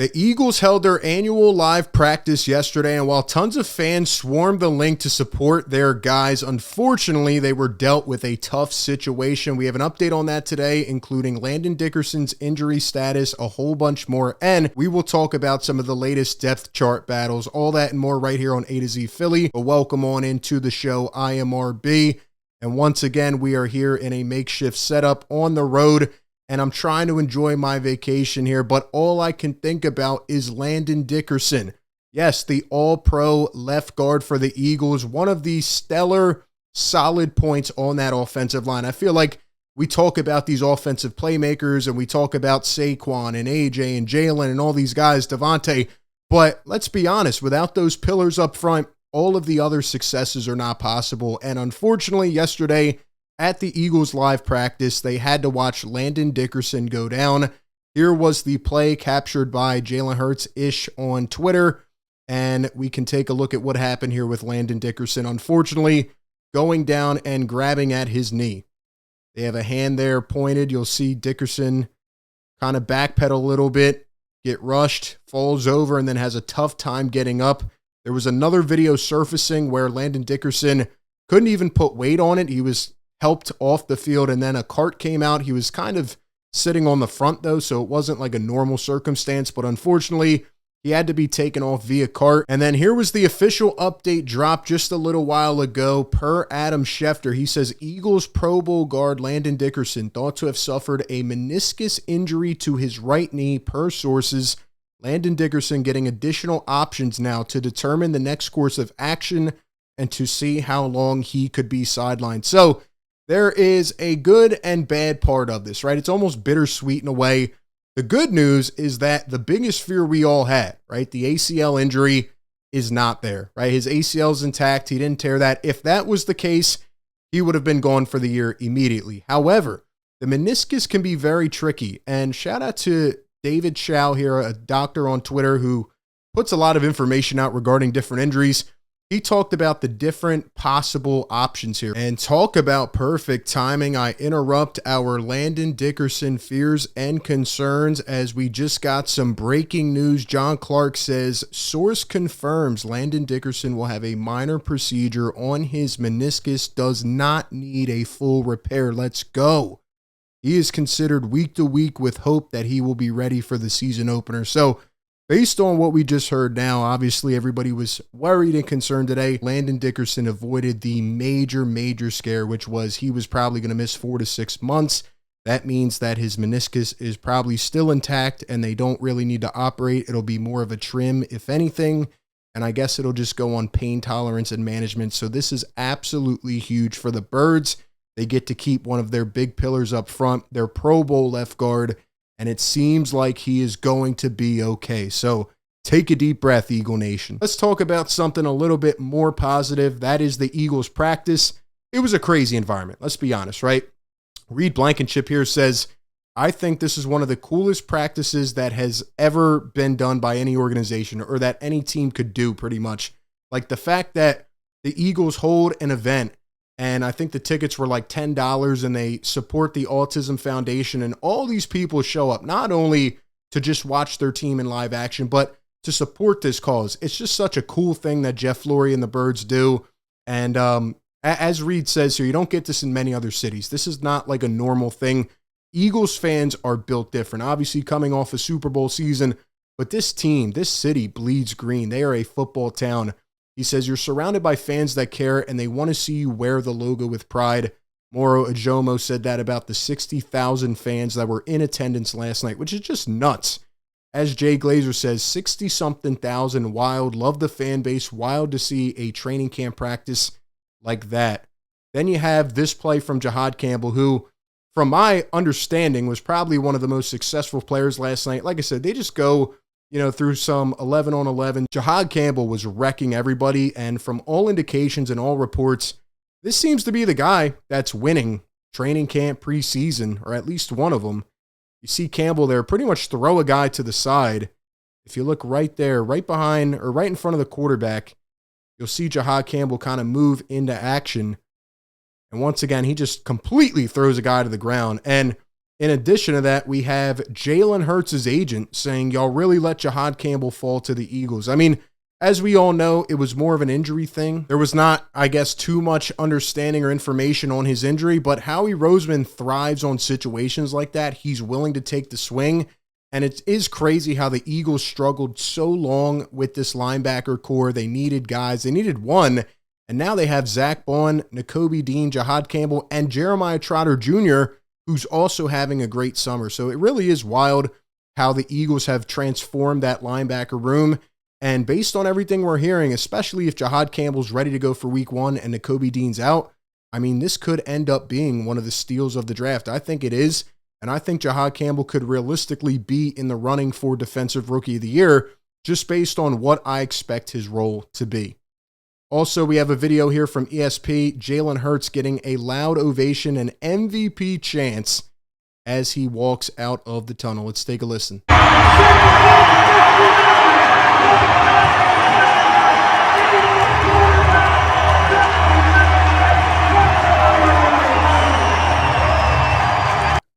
The Eagles held their annual live practice yesterday, and while tons of fans swarmed the link to support their guys, unfortunately, they were dealt with a tough situation. We have an update on that today, including Landon Dickerson's injury status, a whole bunch more, and we will talk about some of the latest depth chart battles, all that and more right here on A to Z Philly. But welcome on into the show. I am RB, and once again, we are here in a makeshift setup on the road, and I'm trying to enjoy my vacation here, but all I can think about is Landon Dickerson. Yes, the all-pro left guard for the Eagles, one of the stellar, solid points on that offensive line. I feel like we talk about these offensive playmakers, and we talk about Saquon and AJ and Jalen and all these guys, Devontae, but let's be honest, without those pillars up front, all of the other successes are not possible, and unfortunately, yesterday, at the Eagles live practice, they had to watch Landon Dickerson go down. Here was the play captured by Jalen Hurts-ish on Twitter, and we can take a look at what happened here with Landon Dickerson, unfortunately, going down and grabbing at his knee. They have a hand there pointed. You'll see Dickerson kind of backpedal a little bit, get rushed, falls over, and then has a tough time getting up. There was another video surfacing where Landon Dickerson couldn't even put weight on it. He was helped off the field, and then a cart came out. He was kind of sitting on the front, though, so it wasn't like a normal circumstance, but unfortunately, he had to be taken off via cart. And then here was the official update drop just a little while ago per Adam Schefter. He says, Eagles Pro Bowl guard Landon Dickerson thought to have suffered a meniscus injury to his right knee per sources. Landon Dickerson getting additional options now to determine the next course of action and to see how long he could be sidelined. So, there is a good and bad part of this, right? It's almost bittersweet in a way. The good news is that the biggest fear we all had, right? The ACL injury is not there, right? His ACL is intact. He didn't tear that. If that was the case, he would have been gone for the year immediately. However, the meniscus can be very tricky. And shout out to David Chow here, a doctor on Twitter who puts a lot of information out regarding different injuries. He talked about the different possible options here. And talk about perfect timing. I interrupt our Landon Dickerson fears and concerns as we just got some breaking news. John Clark says, source confirms Landon Dickerson will have a minor procedure on his meniscus, does not need a full repair. Let's go. He is considered week to week with hope that he will be ready for the season opener. So, based on what we just heard now, obviously everybody was worried and concerned today. Landon Dickerson avoided the major scare, which was he was probably going to miss 4 to 6 months. That means that his meniscus is probably still intact and they don't really need to operate. It'll be more of a trim, if anything. And I guess it'll just go on pain tolerance and management. So this is absolutely huge for the Birds. They get to keep one of their big pillars up front, their Pro Bowl left guard, and it seems like he is going to be okay. So take a deep breath, Eagle Nation. Let's talk about something a little bit more positive. That is the Eagles practice. It was a crazy environment. Let's be honest, right? Reed Blankenship here says, I think this is one of the coolest practices that has ever been done by any organization or that any team could do pretty much. Like the fact that the Eagles hold an event, and I think the tickets were like $10, and they support the Autism Foundation, and all these people show up, not only to just watch their team in live action, but to support this cause. It's just such a cool thing that Jeff Lurie and the Birds do. And as Reed says here, you don't get this in many other cities. This is not like a normal thing. Eagles fans are built different, obviously coming off a Super Bowl season, but this team, this city bleeds green. They are a football town. He says, you're surrounded by fans that care and they want to see you wear the logo with pride. Moro Ajomo said that about the 60,000 fans that were in attendance last night, which is just nuts. As Jay Glazer says, 60-something thousand wild. Love the fan base. Wild to see a training camp practice like that. Then you have this play from Jihaad Campbell, who, from my understanding, was probably one of the most successful players last night. Like I said, they just go through some 11 on 11. Jihaad Campbell was wrecking everybody, and from all indications and all reports, this seems to be the guy that's winning training camp preseason, or at least one of them. You see Campbell there pretty much throw a guy to the side. If you look right there, right behind or right in front of the quarterback, you'll see Jihaad Campbell kind of move into action. And once again, he just completely throws a guy to the ground. And In addition to that, we have Jalen Hurts' agent saying, y'all really let Jihaad Campbell fall to the Eagles. I mean, as we all know, it was more of an injury thing. There was not, I guess, too much understanding or information on his injury, but Howie Roseman thrives on situations like that. He's willing to take the swing, and it is crazy how the Eagles struggled so long with this linebacker core. They needed guys. They needed one, and now they have Zach Bond, Nakobe Dean, Jihaad Campbell, and Jeremiah Trotter Jr., who's also having a great summer. So it really is wild how the Eagles have transformed that linebacker room. And based on everything we're hearing, especially if Jihaad Campbell's ready to go for week 1 and Nakobe Dean's out, I mean, this could end up being one of the steals of the draft. I think it is. And I think Jihaad Campbell could realistically be in the running for Defensive Rookie of the Year, just based on what I expect his role to be. Also, we have a video here from ESP, Jalen Hurts getting a loud ovation and MVP chants as he walks out of the tunnel. Let's take a listen.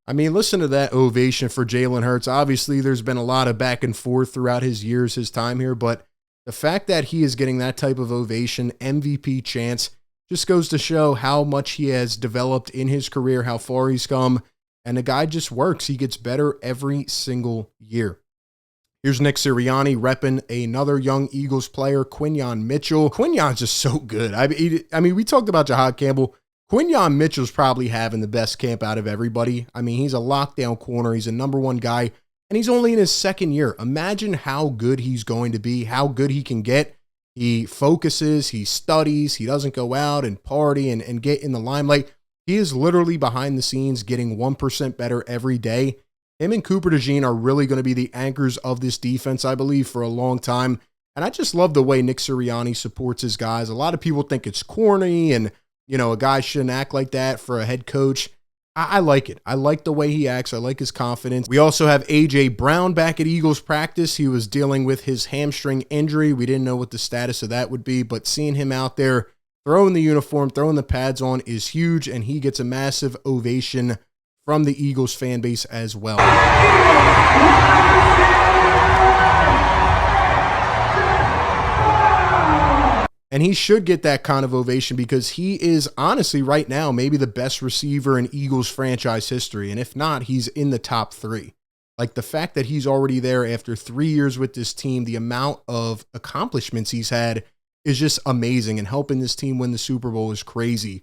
I mean, listen to that ovation for Jalen Hurts. Obviously, there's been a lot of back and forth throughout his years, his time here, but the fact that he is getting that type of ovation, MVP chance, just goes to show how much he has developed in his career, how far he's come, and the guy just works. He gets better every single year. Here's Nick Sirianni repping another young Eagles player, Quinyon Mitchell. Quinyon's just so good. I mean, we talked about Jihaad Campbell. Quinyon Mitchell's probably having the best camp out of everybody. I mean, he's a lockdown corner. He's a #1 guy, and he's only in his second year. Imagine how good he's going to be, how good he can get. He focuses, he studies, he doesn't go out and party and get in the limelight. He is literally behind the scenes getting 1% better every day. Him and Cooper DeJean are really going to be the anchors of this defense, I believe, for a long time. And I just love the way Nick Sirianni supports his guys. A lot of people think it's corny and, you know, a guy shouldn't act like that for a head coach. I like it. I like the way he acts. I like his confidence. We also have A.J. Brown back at Eagles practice. He was dealing with his hamstring injury. We didn't know what the status of that would be, but seeing him out there throwing the uniform, throwing the pads on is huge, and he gets a massive ovation from the Eagles fan base as well. And he should get that kind of ovation because he is honestly right now maybe the best receiver in Eagles franchise history. And if not, he's in the top 3. Like the fact that he's already there after 3 years with this team, the amount of accomplishments he's had is just amazing. And helping this team win the Super Bowl is crazy.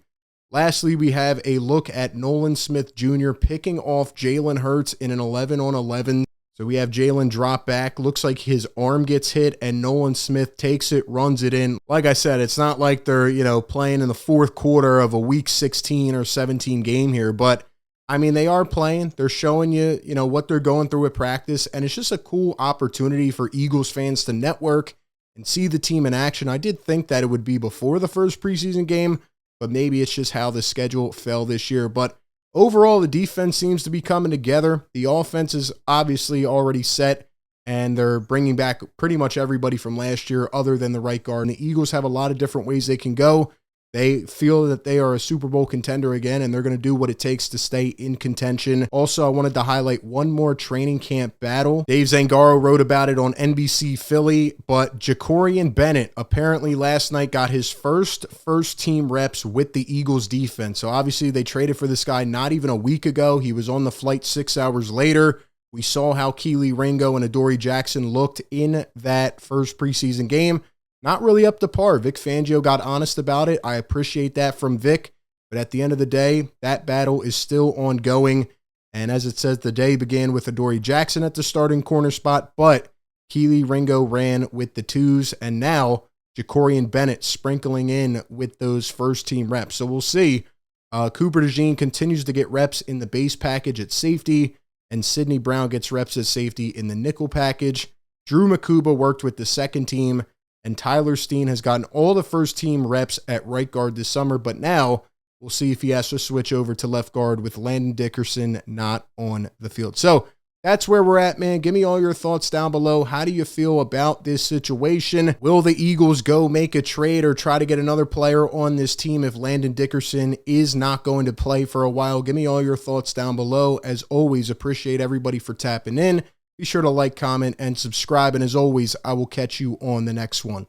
Lastly, we have a look at Nolan Smith Jr. picking off Jalen Hurts in an 11-on-11. So we have Jalen drop back. Looks like his arm gets hit and Nolan Smith takes it, runs it in. Like I said, it's not like they're, you know, playing in the fourth quarter of a week 16 or 17 game here. But, I mean, they are playing. They're showing you, you know, what they're going through at practice. And it's just a cool opportunity for Eagles fans to network and see the team in action. I did think that it would be before the first preseason game, but maybe it's just how the schedule fell this year. But overall, the defense seems to be coming together. The offense is obviously already set, and they're bringing back pretty much everybody from last year other than the right guard. And the Eagles have a lot of different ways they can go. They feel that they are a Super Bowl contender again, and they're going to do what it takes to stay in contention. Also, I wanted to highlight one more training camp battle. Dave Zangaro wrote about it on NBC Philly, but Jakorian Bennett apparently last night got his first team reps with the Eagles defense. So obviously they traded for this guy not even a week ago. He was on the flight 6 hours later. We saw how Kelee Ringo and Adoree Jackson looked in that first preseason game. Not really up to par. Vic Fangio got honest about it. I appreciate that from Vic. But at the end of the day, that battle is still ongoing. And as it says, the day began with Adoree Jackson at the starting corner spot, but Kelee Ringo ran with the 2s, and now Jakorian Bennett sprinkling in with those first team reps. So we'll see. Cooper DeJean continues to get reps in the base package at safety, and Sidney Brown gets reps at safety in the nickel package. Drew Makuba worked with the second team, and Tyler Steen has gotten all the first team reps at right guard this summer, but now we'll see if he has to switch over to left guard with Landon Dickerson not on the field. So That's where we're at, man. Give me all your thoughts down below. How do you feel about this situation? Will the Eagles go make a trade or try to get another player on this team if Landon Dickerson is not going to play for a while? Give me all your thoughts down below. As always, appreciate everybody for tapping in. Be sure to like, comment, and subscribe. And as always, I will catch you on the next one.